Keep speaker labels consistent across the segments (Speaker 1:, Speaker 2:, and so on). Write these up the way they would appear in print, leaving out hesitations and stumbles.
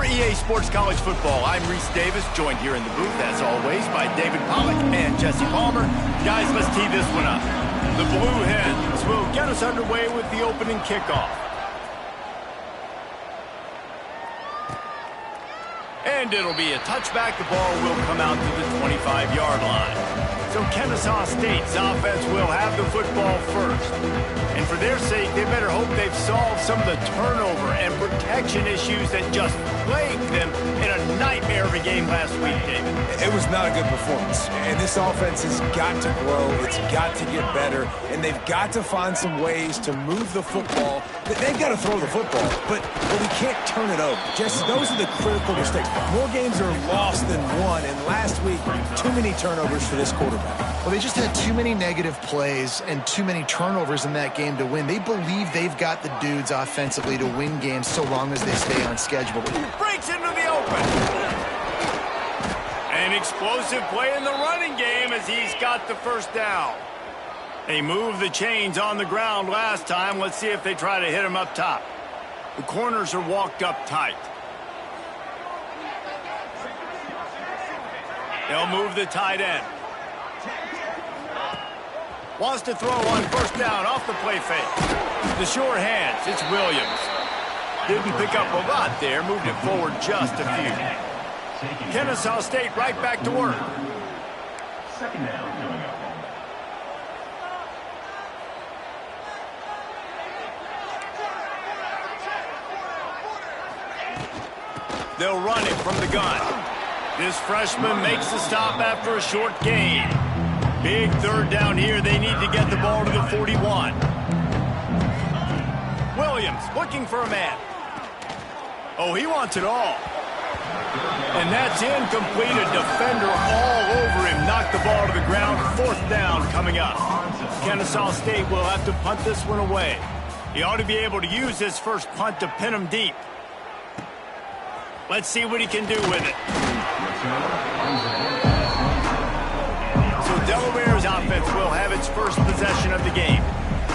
Speaker 1: EA Sports College Football. I'm Reese Davis, joined here in the booth, as always, by David Pollack and Jesse Palmer. Guys, let's tee this one up. The Blue Hens will get us underway with the opening kickoff. And it'll be a touchback. The ball will come out to the 25-yard line. So Kennesaw State's offense will have the football first. And for their sake, they better hope they've solved some of the turnover and protection issues that just plagued them in a nightmare of a game last week, David.
Speaker 2: It was not a good performance. And this offense has got to grow. It's got to get better. And they've got to find some ways to move the football. They've got to throw the football, but we can't turn it over. Just those are the critical mistakes. More games are lost than won. And last week, too many turnovers for this quarterback.
Speaker 3: Well, they just had too many negative plays and too many turnovers in that game to win. They believe they've got the dudes offensively to win games so long as they stay on schedule.
Speaker 1: Breaks into the open. An explosive play in the running game as he's got the first down. They moved the chains on the ground last time. Let's see if they try to hit him up top. The corners are walked up tight. They'll move the tight end. Wants to throw on first down off the play fake. The sure hands, it's Williams. Didn't pick up a lot there, moved it forward just a few. Kennesaw State right back to work.
Speaker 4: Second down coming up.
Speaker 1: They'll run it from the gun. This freshman makes the stop after a short gain. Big third down here. They need to get the ball to the 41. Williams looking for a man. Oh, he wants it all. And that's incomplete. A defender all over him. Knocked the ball to the ground. Fourth down coming up. Kennesaw State will have to punt this one away. He ought to be able to use his first punt to pin him deep. Let's see what he can do with it. So Delaware's offense will have its first possession of the game.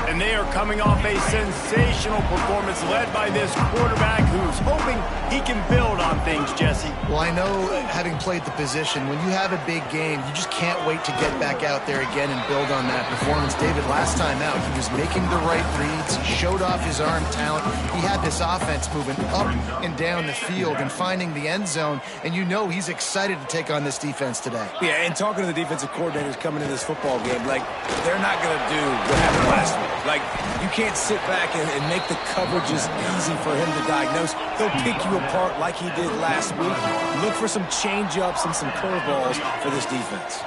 Speaker 1: And they are coming off a sensational performance led by this quarterback who's hoping he can build on things, Jesse.
Speaker 3: Well, I know, having played the position, when you have a big game, you just can't wait to get back out there again and build on that performance. David, last time out, he was making the right reads, showed off his arm talent. He had this offense moving up and down the field and finding the end zone, and you know he's excited to take on this defense today.
Speaker 2: Yeah, and talking to the defensive coordinators coming into this football game, like, they're not going to do what happened last week. Like, you can't sit back and make the coverages easy for him to diagnose. He'll pick you apart like he did last week. Look for some change-ups and some curveballs for this defense.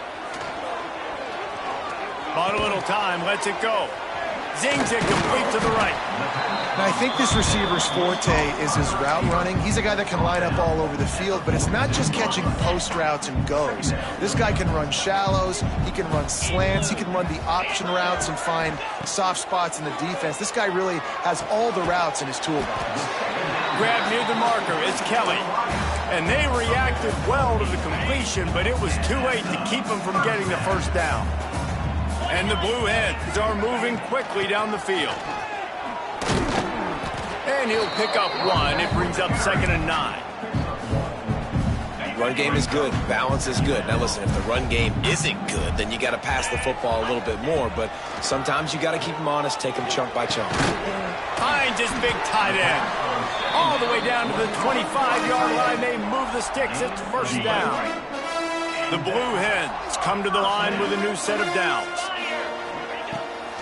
Speaker 1: Bought a little time, lets it go. Zings it complete to the right.
Speaker 3: Now, I think this receiver's forte is his route running. He's a guy that can line up all over the field, but it's not just catching post routes and goes. This guy can run shallows, he can run slants, he can run the option routes and find soft spots in the defense. This guy really has all the routes in his toolbox.
Speaker 1: Grab near the marker, it's Kelly. And they reacted well to the completion, but it was too late to keep him from getting the first down. And the Blue Hens are moving quickly down the field. And he'll pick up one. It brings up 2nd and 9.
Speaker 5: Run game is good. Balance is good. Now, listen, if the run game isn't good, then you got to pass the football a little bit more. But sometimes you got to keep them honest, take them chunk by chunk.
Speaker 1: Finds his big tight end. All the way down to the 25-yard line. They move the sticks. It's first down. The Blue Hens come to the line with a new set of downs.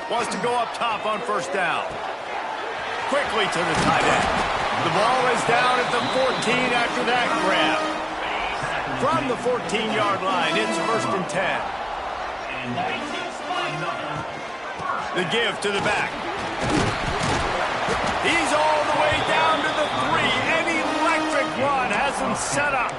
Speaker 1: Wants to go up top on first down. Quickly to the tight end. The ball is down at the 14 after that grab. From the 14-yard line, it's 1st and 10. The give to the back. He's all the way down to the 3. An electric run has him set up.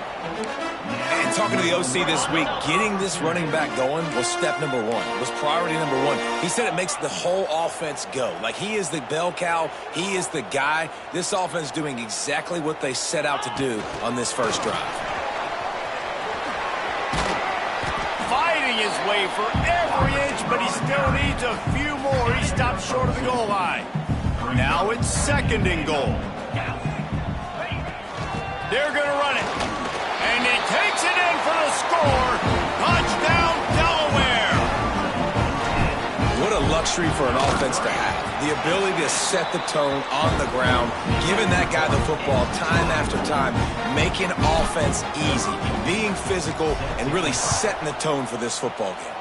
Speaker 2: And talking to the OC this week, getting this running back going was step number one, was priority number one. He said it makes the whole offense go. Like, he is the bell cow. He is the guy. This offense doing exactly what they set out to do on this first drive.
Speaker 1: Fighting his way for every inch, but he still needs a few more. He stops short of the goal line. Now it's 2nd and goal. They're going to run it. And he takes it in for the score. Touchdown, Delaware.
Speaker 5: What a luxury for an offense to have. The ability to set the tone on the ground, giving that guy the football time after time, making offense easy, being physical, and really setting the tone for this football game.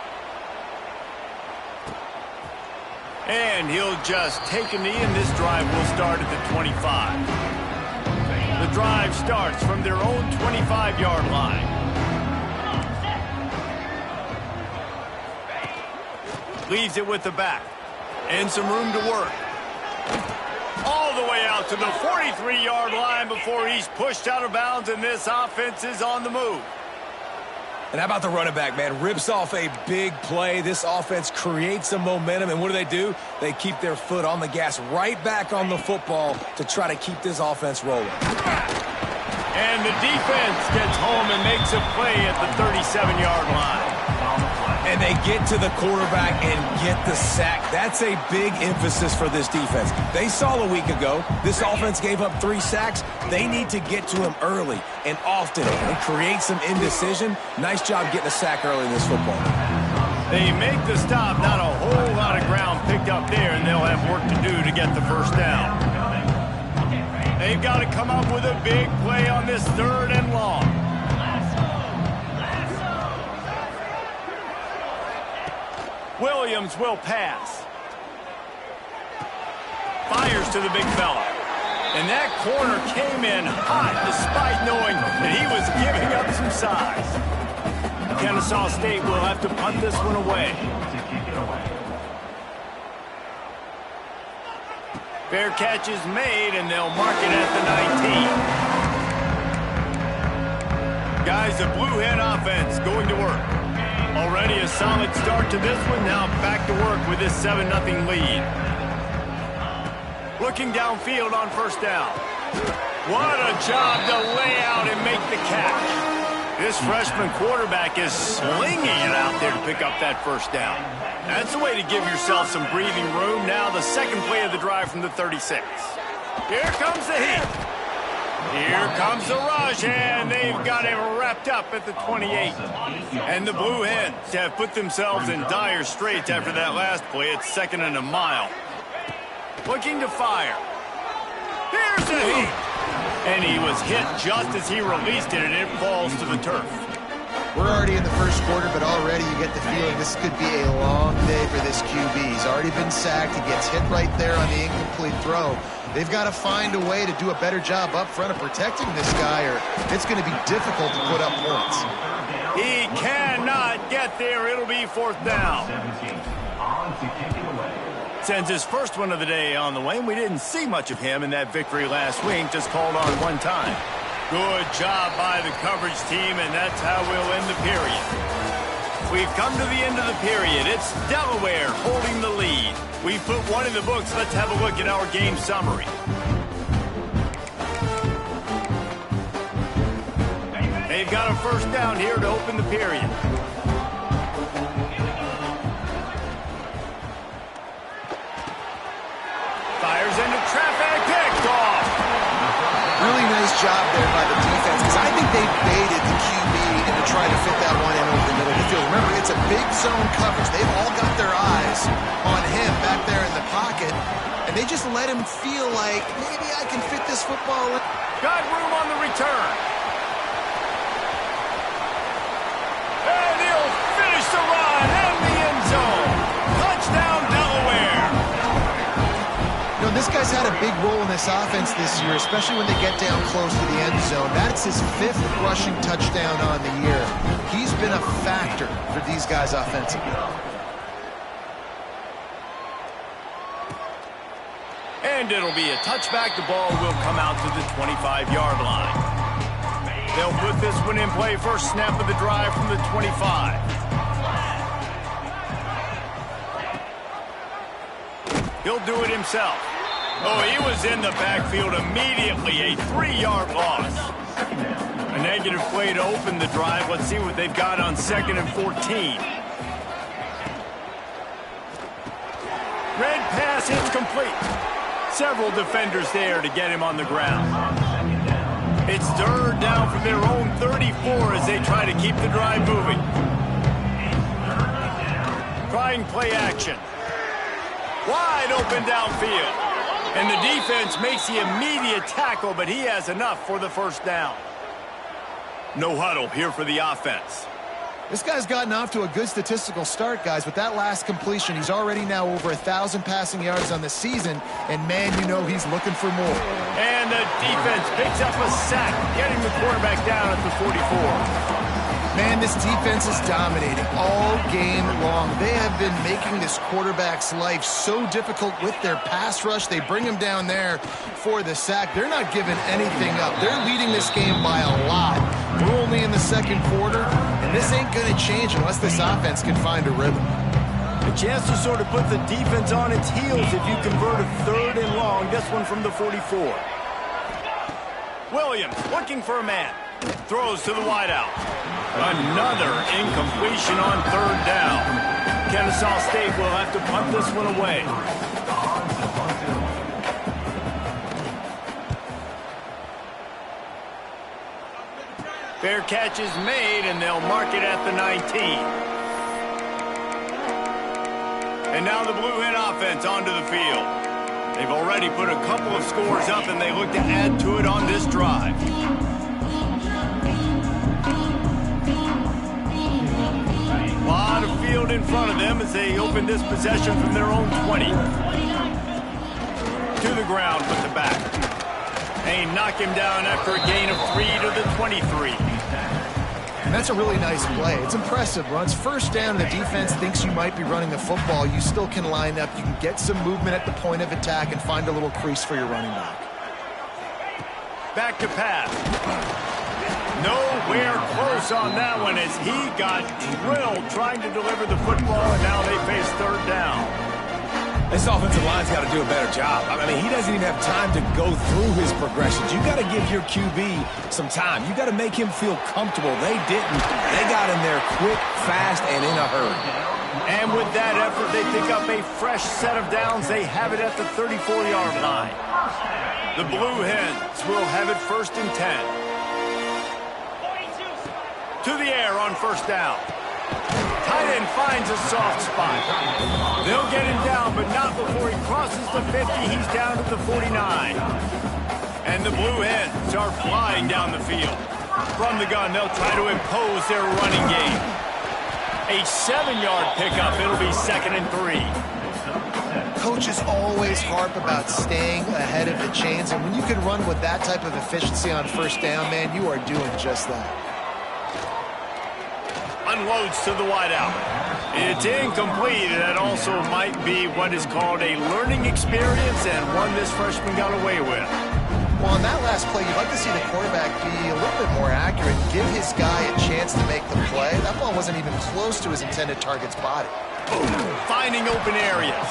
Speaker 1: And he'll just take a knee, and this drive will start at the 25. The drive starts from their own 25-yard line. Leaves it with the back. And some room to work. All the way out to the 43-yard line before he's pushed out of bounds, and this offense is on the move.
Speaker 5: And how about the running back, man? Rips off a big play. This offense creates some momentum, and what do? They keep their foot on the gas right back on the football to try to keep this offense rolling.
Speaker 1: And the defense gets home and makes a play at the 37-yard line.
Speaker 5: And they get to the quarterback and get the sack. That's a big emphasis for this defense. They saw a week ago, this offense gave up 3 sacks. They need to get to him early and often and create some indecision. Nice job getting a sack early in this football game.
Speaker 1: They make the stop, not a whole lot of ground picked up there, and they'll have work to do to get the first down. They've got to come up with a big play on this 3rd and long. Williams will pass. Fires to the big fella. And that corner came in hot despite knowing that he was giving up some size. Kennesaw State will have to punt this one away. Fair catch is made, and they'll mark it at the 19. Guys, the Blue Hen offense going to work. Already a solid start to this one. Now back to work with this 7-0 lead. Looking downfield on first down. What a job to lay out and make the catch. This freshman quarterback is slinging it out there to pick up that first down. That's the way to give yourself some breathing room. Now the second play of the drive from the 36. Here comes the heat. Here comes the rush, and they've got him wrapped up at the 28. And the Blue Hens have put themselves in dire straits after that last play. It's 2nd and a mile. Looking to fire. Here's the heat. And he was hit just as he released it, and it falls to the turf.
Speaker 3: We're already in the first quarter, but already you get the feeling this could be a long day for this QB. He's already been sacked. He gets hit right there on the incomplete throw. They've got to find a way to do a better job up front of protecting this guy, or it's going to be difficult to put up points.
Speaker 1: He cannot get there. It'll be 4th down. Sends his first one of the day on the way, and we didn't see much of him in that victory last week, just called on one time. Good job by the coverage team, and that's how we'll end the period. We've come to the end of the period. It's Delaware holding the lead. We put one in the books. Let's have a look at our game summary. They've got a first down here to open the period. Fires into traffic, picked off.
Speaker 3: Really nice job there by the defense, because I think they baited the QB into trying to fit that one in over the middle of the field. Remember, it's a big zone coverage. They've all got their eyes on him back there in the pocket, and they just let him feel like, maybe I can fit this football in.
Speaker 1: Got room on the return. And he'll finish the run in the end zone. Touchdown, Delaware.
Speaker 3: You know, this guy's had a big role in this offense this year, especially when they get down close to the end zone. That's his 5th rushing touchdown on the year. He's been a factor for these guys offensively.
Speaker 1: And it'll be a touchback. The ball will come out to the 25-yard line. They'll put this one in play. First snap of the drive from the 25. He'll do it himself. Oh, he was in the backfield immediately. A 3-yard loss. A negative play to open the drive. Let's see what they've got on 2nd and 14. Red pass hits complete. Several defenders there to get him on the ground. It's third down from their own 34 as they try to keep the drive moving. Trying play action. Wide open downfield. And the defense makes the immediate tackle, but he has enough for the first down. No huddle here for the offense.
Speaker 3: This guy's gotten off to a good statistical start, guys. With that last completion, he's already now over 1,000 passing yards on the season, and man, you know he's looking for more.
Speaker 1: And the defense picks up a sack, getting the quarterback down at the 44.
Speaker 3: Man, this defense is dominating all game long. They have been making this quarterback's life so difficult with their pass rush. They bring him down there for the sack. They're not giving anything up. They're leading this game by a lot. We're only in the second quarter, and this ain't going to change unless this offense can find a rhythm.
Speaker 1: A chance to sort of put the defense on its heels if you convert a third and long. This one from the 44. Williams looking for a man. Throws to the wideout. Another incompletion on third down. Kennesaw State will have to punt this one away. Fair catch is made, and they'll mark it at the 19. And now the Blue Hen offense onto the field. They've already put a couple of scores up, and they look to add to it on this drive. A lot of field in front of them as they open this possession from their own 20. To the ground with the back. They knock him down after a gain of 3 to the 23.
Speaker 3: And that's a really nice play. It's impressive. Runs first down, the defense thinks you might be running the football. You still can line up. You can get some movement at the point of attack and find a little crease for your running back.
Speaker 1: Back to pass. Nowhere close on that one as he got drilled trying to deliver the football, and now they face third down.
Speaker 5: This offensive line's got to do a better job. I mean, he doesn't even have time to go through his progressions. You got to give your QB some time. You got to make him feel comfortable. They didn't. They got in there quick, fast, and in a hurry.
Speaker 1: And with that effort, they pick up a fresh set of downs. They have it at the 34-yard line. The Blue Hens will have it first and 10. To the air on first down. Tight end finds a soft spot. They'll get him down, but not before he crosses the 50. He's down to the 49. And the Blue Hens are flying down the field. From the gun, they'll try to impose their running game. A 7-yard pickup. It'll be 2nd and 3.
Speaker 3: Coaches always harp about staying ahead of the chains, and when you can run with that type of efficiency on first down, man, you are doing just that.
Speaker 1: Unloads to the wideout. It's incomplete, and that also might be what is called a learning experience and one this freshman got away with.
Speaker 3: Well, on that last play, you'd like to see the quarterback be a little bit more accurate, give his guy a chance to make the play. That ball wasn't even close to his intended target's body.
Speaker 1: Finding open areas.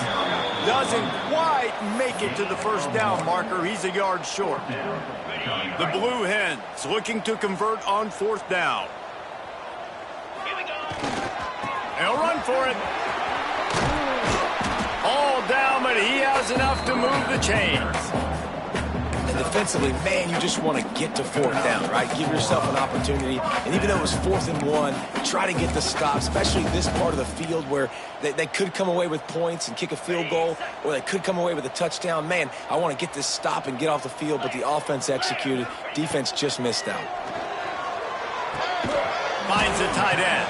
Speaker 1: Doesn't quite make it to the first down marker. He's a yard short. The Blue Hens looking to convert on fourth down. He'll run for it. All down, but he has enough to move the chains.
Speaker 5: And defensively, man, you just want to get to fourth down, right? Give yourself an opportunity. And even though it was 4th and 1, try to get the stop, especially this part of the field where they could come away with points and kick a field goal, or they could come away with a touchdown. Man, I want to get this stop and get off the field, but the offense executed. Defense just missed out.
Speaker 1: Finds the tight end.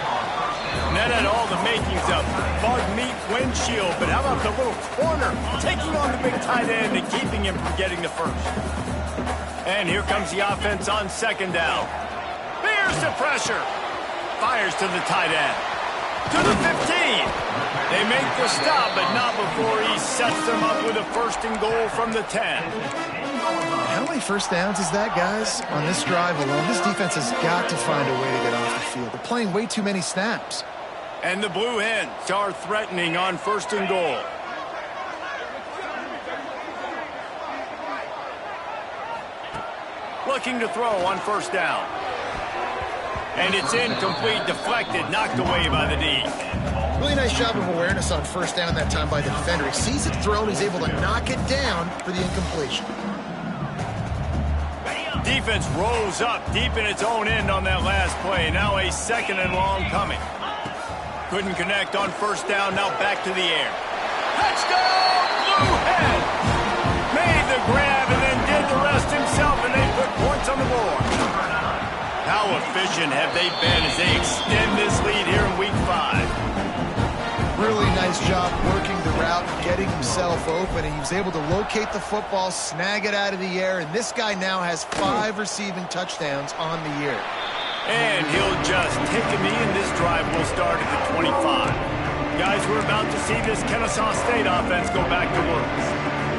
Speaker 1: And that had all the makings of bug meat windshield, but how about the little corner taking on the big tight end and keeping him from getting the first? And here comes the offense on second down. There's the pressure. Fires to the tight end. To the 15. They make the stop, but not before he sets them up with a first and goal from the 10.
Speaker 3: How many first downs is that, guys? On this drive alone, this defense has got to find a way to get off the field. They're playing way too many snaps.
Speaker 1: And the Blue Hens are threatening on first and goal. Looking to throw on first down. And it's incomplete, deflected, knocked away by the D.
Speaker 3: Really nice job of awareness on first down that time by the defender. He sees it thrown, he's able to knock it down for the incompletion.
Speaker 1: Defense rose up deep in its own end on that last play. Now a 2nd and long coming. Couldn't connect on first down. Now back to the air. Touchdown, Blue Hen! Made the grab and then did the rest himself, and they put points on the board. How efficient have they been as they extend this lead here in Week 5?
Speaker 3: Really nice job working the route, getting himself open, and he was able to locate the football, snag it out of the air, and this guy now has 5 receiving touchdowns on the year.
Speaker 1: And he'll just take a knee, and this drive will start at the 25. Guys, we're about to see this Kennesaw State offense go back to work.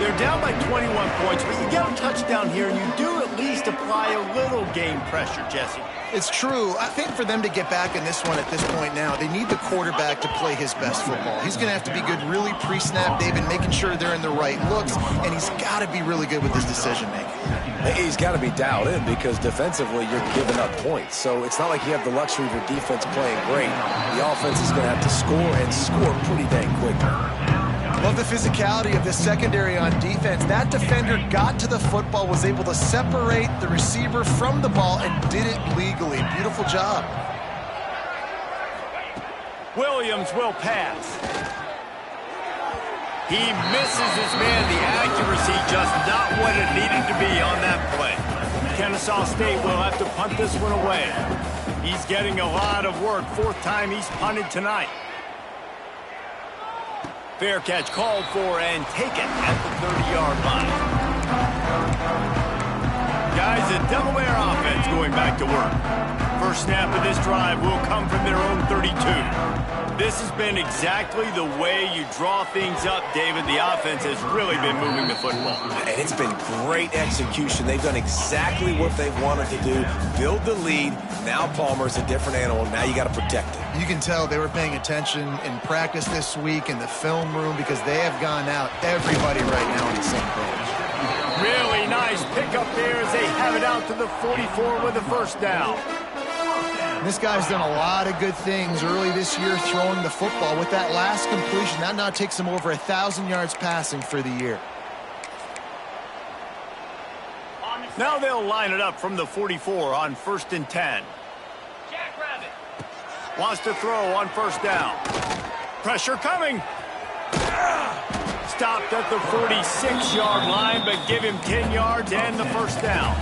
Speaker 1: They're down by 21 points, but you get a touchdown here, and you do at least apply a little game pressure, Jesse.
Speaker 3: It's true. I think for them to get back in this one at this point now, they need the quarterback to play his best football. He's going to have to be good really pre-snap, David, making sure they're in the right looks, and he's got to be really good with his decision-making.
Speaker 5: He's got to be dialed in because defensively you're giving up points. So it's not like you have the luxury of your defense playing great. The offense is going to have to score and score pretty dang quickly.
Speaker 3: Love the physicality of this secondary on defense. That defender got to the football, was able to separate the receiver from the ball, and did it legally. Beautiful job.
Speaker 1: Williams will pass. He misses his man. The accuracy just not what it needed to be on that play. Kennesaw State will have to punt this one away. He's getting a lot of work. 4th time he's punted tonight. Fair catch called for and taken at the 30-yard line. Guys, the Delaware offense going back to work. First snap of this drive will come from their own 32. This has been exactly the way you draw things up, David. The offense has really been moving the football.
Speaker 5: And it's been great execution. They've done exactly what they've wanted to do. Build the lead. Now Palmer's a different animal. Now you got to protect it.
Speaker 3: You can tell they were paying attention in practice this week in the film room because they have gone out, everybody right now on the same page.
Speaker 1: Really nice pickup there as they have it out to the 44 with a first down.
Speaker 3: This guy's done a lot of good things early this year throwing the football. With that last completion, that now takes him over 1,000 yards passing for the year.
Speaker 1: Now they'll line it up from the 44 on 1st and 10. Wants to throw on first down. Pressure coming. Stopped at the 46-yard line, but give him 10 yards and the first down.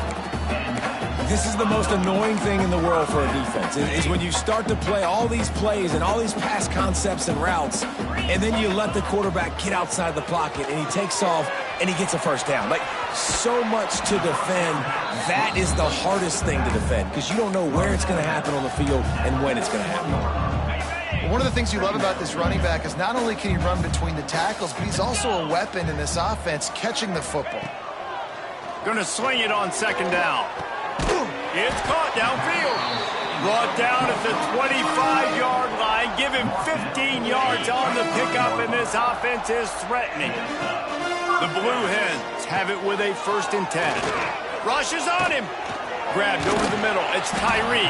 Speaker 5: This is the most annoying thing in the world for a defense, is when you start to play all these plays and all these pass concepts and routes, and then you let the quarterback get outside the pocket, and he takes off, and he gets a first down. Like, so much to defend. That is the hardest thing to defend, because you don't know where it's going to happen on the field and when it's going to happen.
Speaker 3: One of the things you love about this running back is not only can he run between the tackles, but he's also a weapon in this offense, catching the football.
Speaker 1: Going to sling it on 2nd down. It's caught downfield. Brought down at the 25-yard line. Give him 15 yards on the pickup, and this offense is threatening. The Blue Hens have it with a 1st and 10. Rushes on him. Grabbed over the middle. It's Tyree.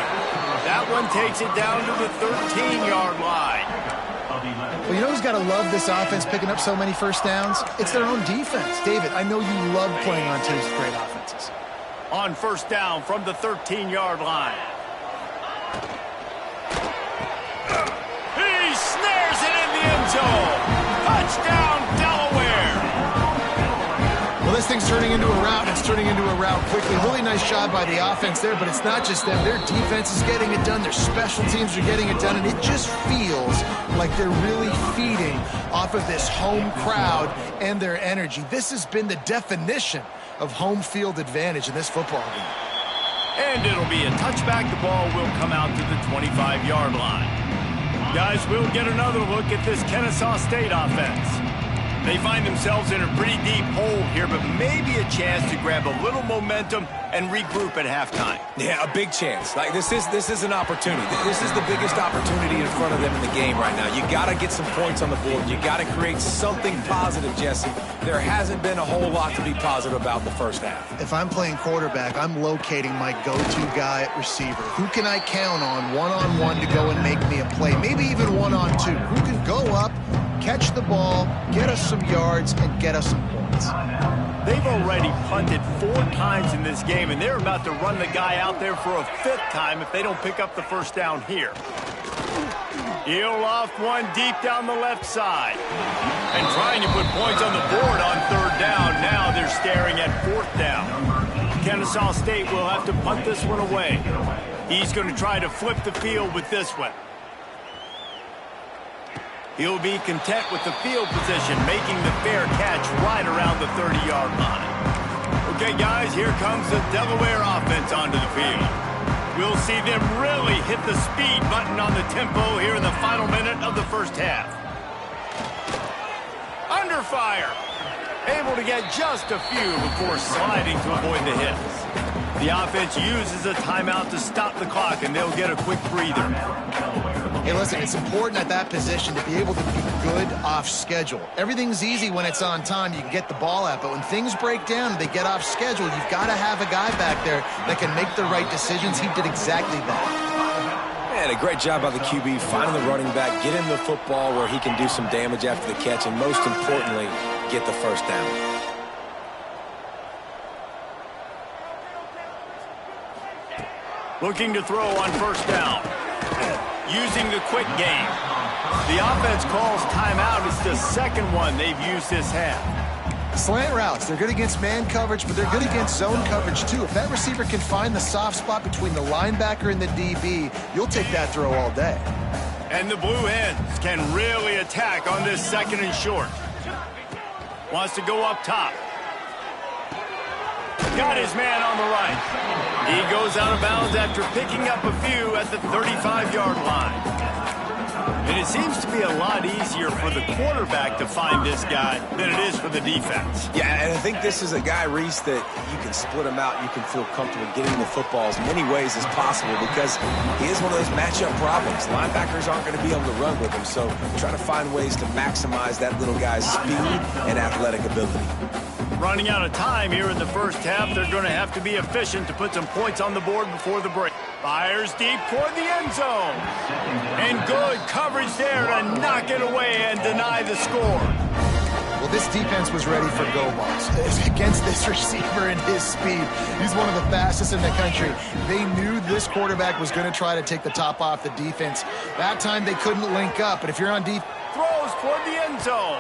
Speaker 1: That one takes it down to the 13-yard line.
Speaker 3: Well, you know who's got to love this offense picking up so many first downs? It's their own defense. David, I know you love playing on teams with great offenses.
Speaker 1: On first down from the 13-yard line. He snares it in the end zone. Touchdown, Delaware.
Speaker 3: Well, this thing's turning into a route, and it's turning into a route quickly. Really nice job by the offense there, but it's not just them. Their defense is getting it done. Their special teams are getting it done, and it just feels like they're really feeding off of this home crowd and their energy. This has been the definition of home field advantage in this football game.
Speaker 1: And it'll be a touchback. The ball will come out to the 25-yard line. Guys, we'll get another look at this Kennesaw State offense. They find themselves in a pretty deep hole here, but maybe a chance to grab a little momentum and regroup at halftime.
Speaker 5: Yeah, a big chance. Like, this is an opportunity. This is the biggest opportunity in front of them in the game right now. You got to get some points on the board. You got to create something positive, Jesse. There hasn't been a whole lot to be positive about the first half.
Speaker 3: If I'm playing quarterback, I'm locating my go-to guy at receiver. Who can I count on one-on-one to go and make me a play? Maybe even one-on-two. Who can go up, catch the ball, get us some yards, and get us some points?
Speaker 1: They've already punted 4 times in this game, and they're about to run the guy out there for a 5th time if they don't pick up the first down here. He'll loft one deep down the left side. And trying to put points on the board on 3rd down. Now they're staring at 4th down. Kennesaw State will have to punt this one away. He's going to try to flip the field with this one. He'll be content with the field position, making the fair catch right around the 30-yard line. Okay, guys, here comes the Delaware offense onto the field. We'll see them really hit the speed button on the tempo here in the final minute of the first half. Under fire. Able to get just a few before sliding to avoid the hits. The offense uses a timeout to stop the clock, and they'll get a quick breather.
Speaker 3: Hey, listen, it's important at that position to be able to be good off schedule. Everything's easy when it's on time. You can get the ball out, but when things break down, they get off schedule. You've got to have a guy back there that can make the right decisions. He did exactly that.
Speaker 5: And a great job by the QB finding the running back, get him the football where he can do some damage after the catch, and most importantly, get the first down.
Speaker 1: Looking to throw on 1st down. Using the quick game. The offense calls timeout. It's the 2nd one they've used this half.
Speaker 3: Slant routes, they're good against man coverage, but they're good against zone coverage too. If that receiver can find the soft spot between the linebacker and the DB, you'll take that throw all day.
Speaker 1: And the Blue Hens can really attack on this 2nd and short. Wants to go up top. Got his man on the right. He goes out of bounds after picking up a few at the 35-yard line. And it seems to be a lot easier for the quarterback to find this guy than it is for the defense.
Speaker 5: Yeah, and I think this is a guy, Reese, that you can split him out. You can feel comfortable getting the football as many ways as possible because he is one of those matchup problems. Linebackers aren't going to be able to run with him, so try to find ways to maximize that little guy's speed and athletic ability.
Speaker 1: Running out of time here in the first half, they're going to have to be efficient to put some points on the board before the break. Fires deep toward the end zone. And good coverage there to knock it away and deny the score.
Speaker 3: Well, this defense was ready for go balls against this receiver and his speed. He's one of the fastest in the country. They knew this quarterback was going to try to take the top off the defense. That time they couldn't link up, but if you're on defense...
Speaker 1: Throws toward the end zone.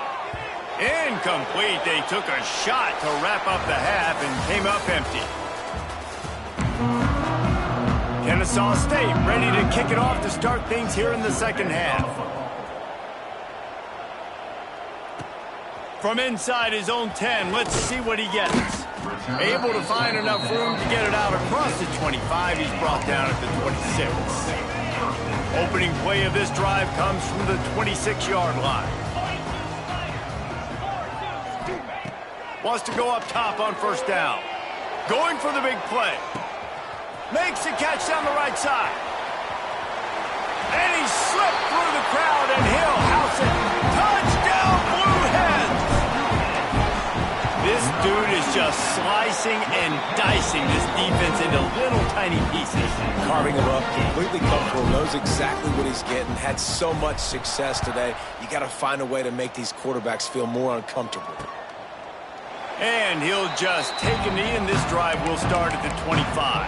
Speaker 1: Incomplete. They took a shot to wrap up the half and came up empty. Kennesaw State ready to kick it off to start things here in the 2nd half. From inside his own 10, let's see what he gets. Able to find enough room to get it out across the 25. He's brought down at the 26. Opening play of this drive comes from the 26-yard line. Wants to go up top on 1st down. Going for the big play. Makes a catch down the right side. And he slipped through the crowd, and he'll house it. Touchdown, Blue Hens! This dude is just slicing and dicing this defense into little tiny pieces.
Speaker 5: Carving him up, completely comfortable, knows exactly what he's getting, had so much success today. You got to find a way to make these quarterbacks feel more uncomfortable.
Speaker 1: And he'll just take a knee, and this drive will start at the 25.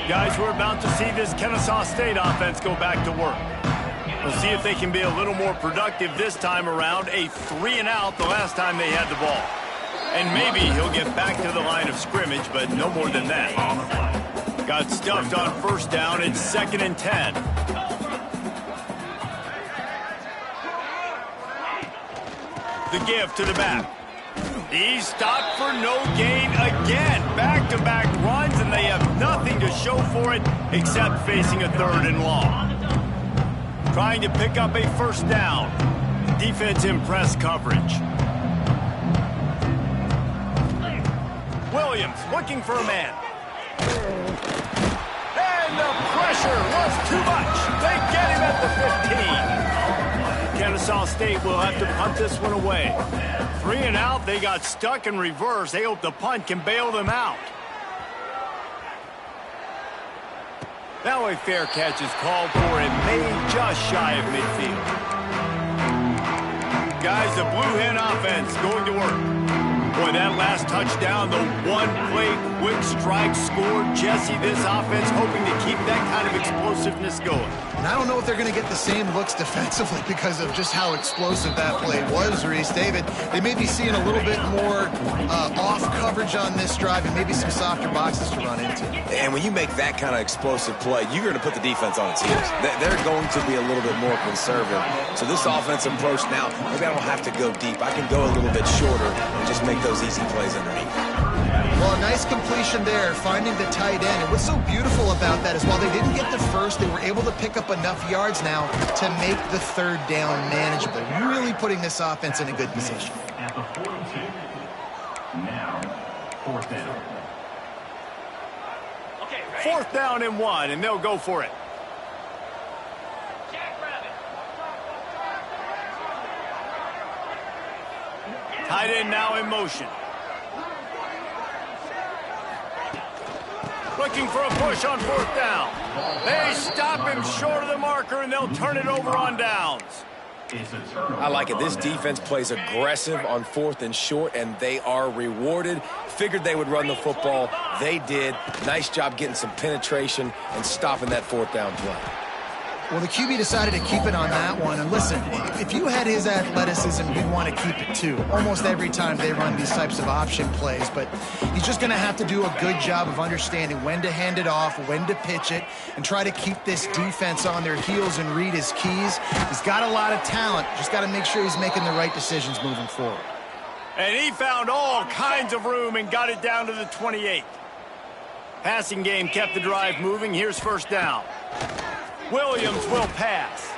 Speaker 1: Guys, we're about to see this Kennesaw State offense go back to work. We'll see if they can be a little more productive this time around. A 3-and-out the last time they had the ball. And maybe he'll get back to the line of scrimmage, but no more than that. Got stuffed on 1st down. It's 2nd and 10. The give to the back. He's stopped for no gain again. Back-to-back runs, and they have nothing to show for it except facing a 3rd and long. Trying to pick up a 1st down. Defense in press coverage. Williams looking for a man. And the pressure was too much. They get him at the 15. Kennesaw State will have to punt this one away. 3-and-out, they got stuck in reverse. They hope the punt can bail them out. Now a fair catch is called for and made just shy of midfield. Guys, the Blue Hen offense going to work. Boy, that last touchdown, the one-play quick strike score. Jesse, this offense hoping to keep that kind of explosiveness going.
Speaker 3: And I don't know if they're going to get the same looks defensively because of just how explosive that play was, Reese. David, they may be seeing a little bit more off coverage on this drive and maybe some softer boxes to run into.
Speaker 5: And when you make that kind of explosive play, you're going to put the defense on its heels. They're going to be a little bit more conservative. So this offensive approach now, maybe I don't have to go deep. I can go a little bit shorter and just make those easy plays underneath.
Speaker 3: Well, a nice completion there, finding the tight end. And what's so beautiful about that is while they didn't get the first, they were able to pick up enough yards now to make the third down manageable. Really putting this offense in a good position.
Speaker 4: At the 42. Now, fourth down.
Speaker 1: Fourth down and 1, and they'll go for it. Tight end now in motion. Looking for a push on fourth down. They stop him short of the marker, and they'll turn it over on downs.
Speaker 5: I like it. This defense plays aggressive on 4th and short, and they are rewarded. Figured they would run the football. They did. Nice job getting some penetration and stopping that 4th down play.
Speaker 3: Well, the QB decided to keep it on that one. And listen, if you had his athleticism, you'd want to keep it too. Almost every time they run these types of option plays. But he's just going to have to do a good job of understanding when to hand it off, when to pitch it, and try to keep this defense on their heels and read his keys. He's got a lot of talent. Just got to make sure he's making the right decisions moving forward.
Speaker 1: And he found all kinds of room and got it down to the 28. Passing game kept the drive moving. Here's first down. Williams will pass.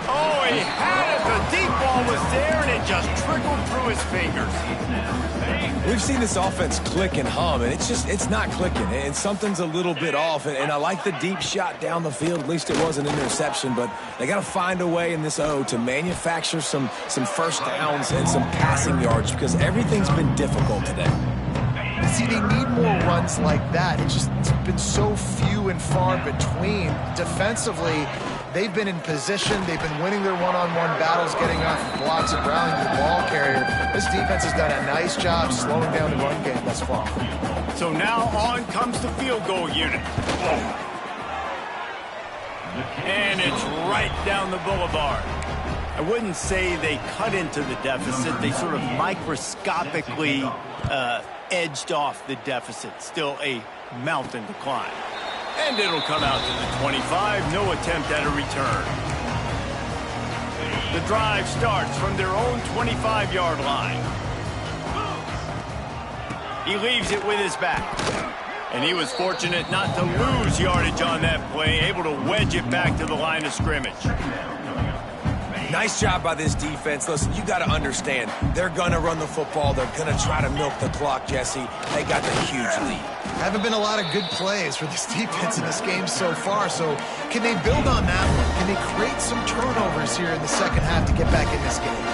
Speaker 1: Oh, he had it. The deep ball was there, and it just trickled through his fingers.
Speaker 5: We've seen this offense click and hum, and it's not clicking, and something's a little bit off. And I like the deep shot down the field. At least it was an interception, but they got to find a way in this O to manufacture some first downs and some passing yards because everything's been difficult today.
Speaker 3: See, they need more runs like that. It's been so few and far between. Defensively, they've been in position. They've been winning their one-on-one battles, getting off blocks and rallying the ball carrier. This defense has done a nice job slowing down the run game thus far.
Speaker 1: So now on comes the field goal unit. And it's right down the boulevard. I wouldn't say they cut into the deficit. They sort of microscopically edged off the deficit. Still a mountain to climb. And it'll come out to the 25. No attempt at a return. The drive starts from their own 25-yard line. He leaves it with his back. And he was fortunate not to lose yardage on that play, able to wedge it back to the line of scrimmage.
Speaker 5: Nice job by this defense. Listen, you got to understand, they're going to run the football. They're going to try to milk the clock, Jesse. They got the huge lead.
Speaker 3: Haven't been a lot of good plays for this defense in this game so far, so can they build on that one? Can they create some turnovers here in the second half to get back in this game?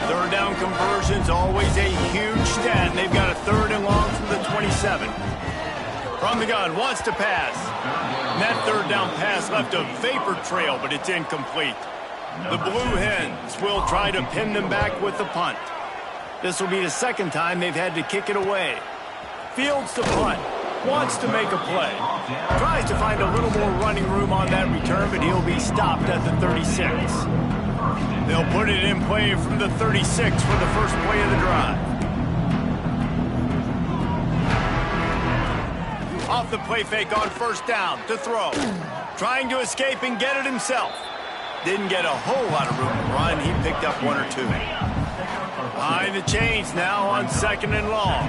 Speaker 1: Third down conversion's always a huge stat. They've got a 3rd and long from the 27. From the gun, wants to pass. And that 3rd down pass left a vapor trail, but it's incomplete. The Blue Hens will try to pin them back with the punt. This will be the second time they've had to kick it away. Fields the punt. Wants to make a play. Tries to find a little more running room on that return, but he'll be stopped at the 36. They'll put it in play from the 36 for the first play of the drive. Off the play fake on first down to throw. Trying to escape and get it himself. Didn't get a whole lot of room to run. He picked up 1 or 2. Behind the chains now on 2nd and long.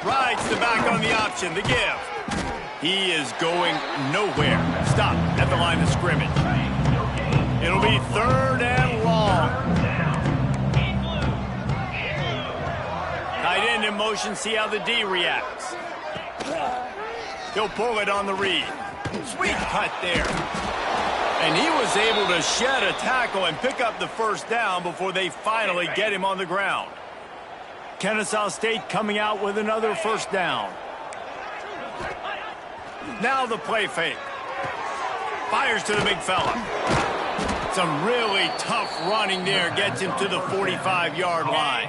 Speaker 1: Rides the back on the option, the give. He is going nowhere. Stop at the line of scrimmage. It'll be 3rd and long. Tight end in motion, see how the D reacts. He'll pull it on the read. Sweet cut there. And he was able to shed a tackle and pick up the first down before they finally get him on the ground. Kennesaw State coming out with another first down. Now the play fake. Fires to the big fella. Some really tough running there gets him to the 45-yard line.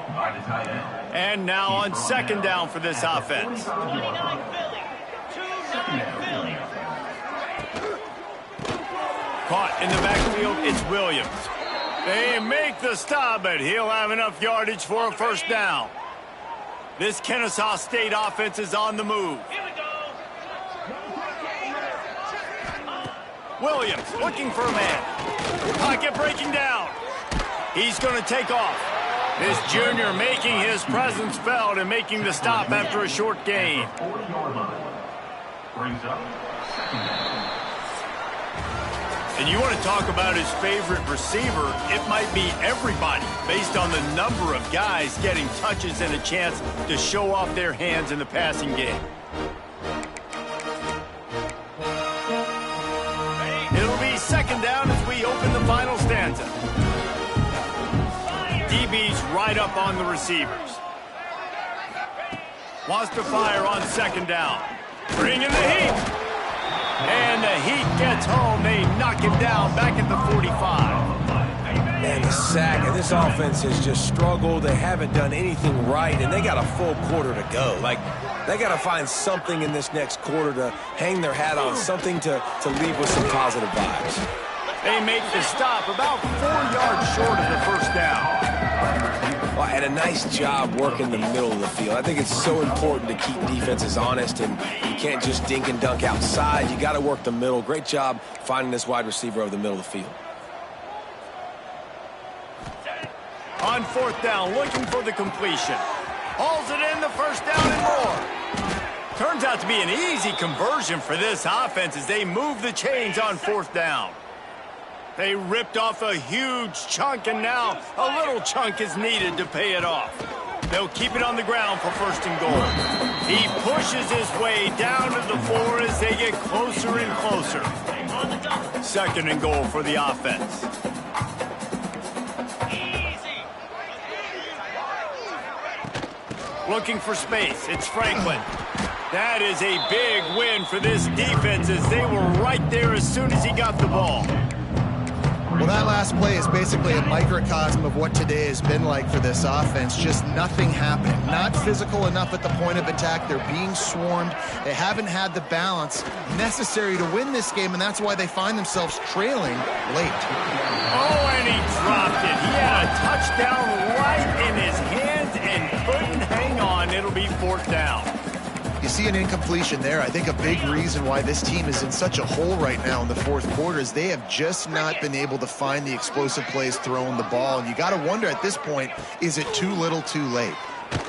Speaker 1: And now on second down for this offense. Caught in the backfield, it's Williams. They make the stop, but he'll have enough yardage for a first down. This Kennesaw State offense is on the move. Williams looking for a man. Pocket breaking down. He's going to take off. This junior making his presence felt and making the stop after a short gain. And you want to talk about his favorite receiver, it might be everybody, based on the number of guys getting touches and a chance to show off their hands in the passing game. It'll be second down as we open the final stanza. DB's right up on the receivers. Wants to fire on second down. Bring in the heat. And the Heat gets home. They knock him down back at the 45.
Speaker 5: And the sack, and this offense has just struggled. They haven't done anything right, and they got a full quarter to go. Like, they got to find something in this next quarter to hang their hat on, something to leave with some positive vibes.
Speaker 1: They make the stop about 4 yards short of the first down.
Speaker 5: Well, and a nice job working the middle of the field. I think it's so important to keep defenses honest, and you can't just dink and dunk outside. You got to work the middle. Great job finding this wide receiver over the middle of the field.
Speaker 1: On fourth down, looking for the completion. Hauls it in, the first down and more. Turns out to be an easy conversion for this offense as they move the chains on fourth down. They ripped off a huge chunk, and now a little chunk is needed to pay it off. They'll keep it on the ground for first and goal. He pushes his way down to the 4 as they get closer and closer. Second and goal for the offense. Looking for space, it's Franklin. That is a big win for this defense as they were right there as soon as he got the ball.
Speaker 3: Well, that last play is basically a microcosm of what today has been like for this offense. Just nothing happening. Not physical enough at the point of attack. They're being swarmed. They haven't had the balance necessary to win this game, and that's why they find themselves trailing late.
Speaker 1: Oh, and he dropped it. He had a touchdown right in his hands and couldn't hang on. It'll be fourth down.
Speaker 3: You see an incompletion there. I think a big reason why this team is in such a hole right now in the fourth quarter is they have just not been able to find the explosive plays throwing the ball. And you got to wonder at this point, is it too little too late?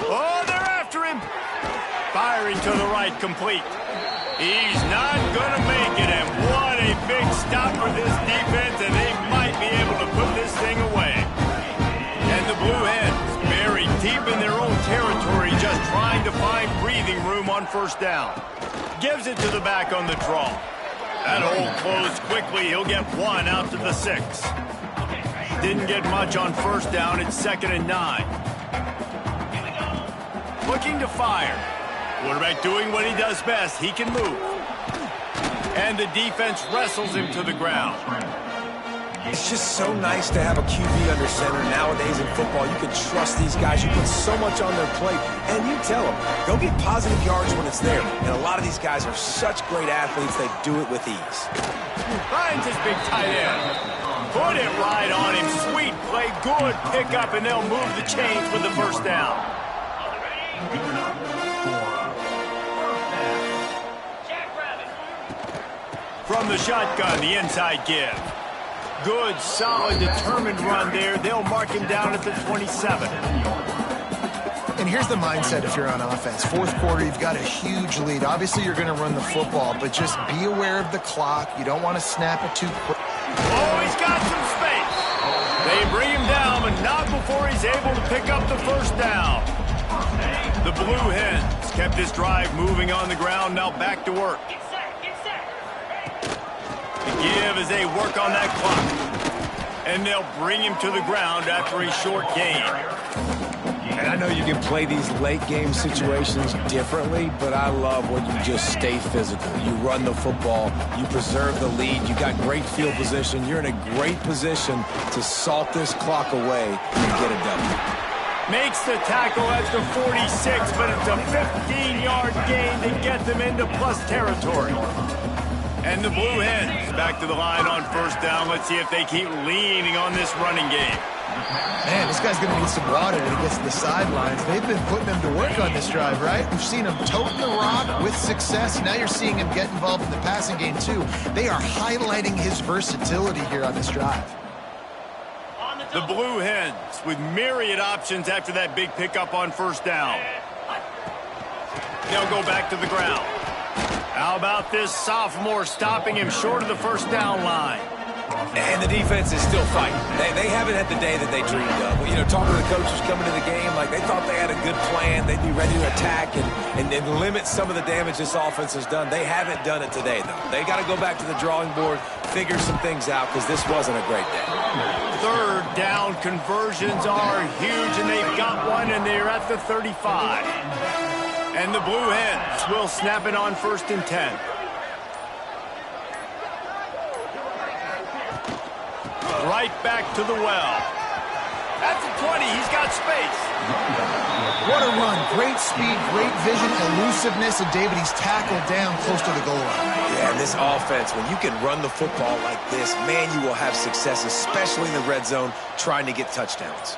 Speaker 1: Oh, they're after him. Firing to the right, complete. He's not going to make it. And what a big stop for this defense. And they might be able to put this thing away. And the Blue Hens buried deep in their own territory, just trying to find breathing room on first down. Gives it to the back on the draw. That hole closed quickly. He'll get one out to the 6. Didn't get much on first down. It's second and 9. Looking to fire. Quarterback doing what he does best. He can move. And the defense wrestles him to the ground.
Speaker 5: It's just so nice to have a QB under center nowadays in football. You can trust these guys. You put so much on their plate, and you tell them, go get positive yards when it's there. And a lot of these guys are such great athletes, they do it with ease.
Speaker 1: Finds his big tight end. Put it right on him. Sweet play, good pickup, and they'll move the chains with the first down. From the shotgun, the inside give. Good, solid, determined run there. They'll mark him down at the 27.
Speaker 3: And here's the mindset if you're on offense. Fourth quarter, you've got a huge lead. Obviously, you're going to run the football, but just be aware of the clock. You don't want to snap it too quick.
Speaker 1: Oh, he's got some space. They bring him down, but not before he's able to pick up the first down. The Blue Hens kept this drive moving on the ground, now back to work. The give as they work on that clock. And they'll bring him to the ground after a short gain.
Speaker 3: And I
Speaker 5: know you can play these late game situations differently, but I love when you just stay physical. You run the football, you preserve the lead, you got great field position, you're in a great position to salt this clock away and get a W.
Speaker 1: Makes the tackle at the 46, but it's a 15-yard gain to get them into plus territory. And the Blue Hens back to the line on first down. Let's see if they keep leaning on this running game.
Speaker 3: Man, this guy's going to need some water when he gets to the sidelines. They've been putting him to work on this drive, right? We've seen him toting the rock with success. Now you're seeing him get involved in the passing game, too. They are highlighting his versatility here on this drive.
Speaker 1: The Blue Hens with myriad options after that big pickup on first down. They'll go back to the ground. How about this sophomore stopping him short of the first down line?
Speaker 5: And the defense is still fighting. They haven't had the day that they dreamed of. You know, talking to the coaches coming to the game, like they thought they had a good plan. They'd be ready to attack and limit some of the damage this offense has done. They haven't done it today, though. They got to go back to the drawing board, figure some things out, because this wasn't a great day.
Speaker 1: Third down conversions are huge, and they've got one, and they're at the 35. And the Blue Hens will snap it on 1st and 10. Right back to the well. At the 20, he's got space.
Speaker 3: What a run. Great speed, great vision, elusiveness, and David, he's tackled down close to the goal line.
Speaker 5: Yeah, and this offense, when you can run the football like this, man, you will have success, especially in the red zone, trying to get touchdowns.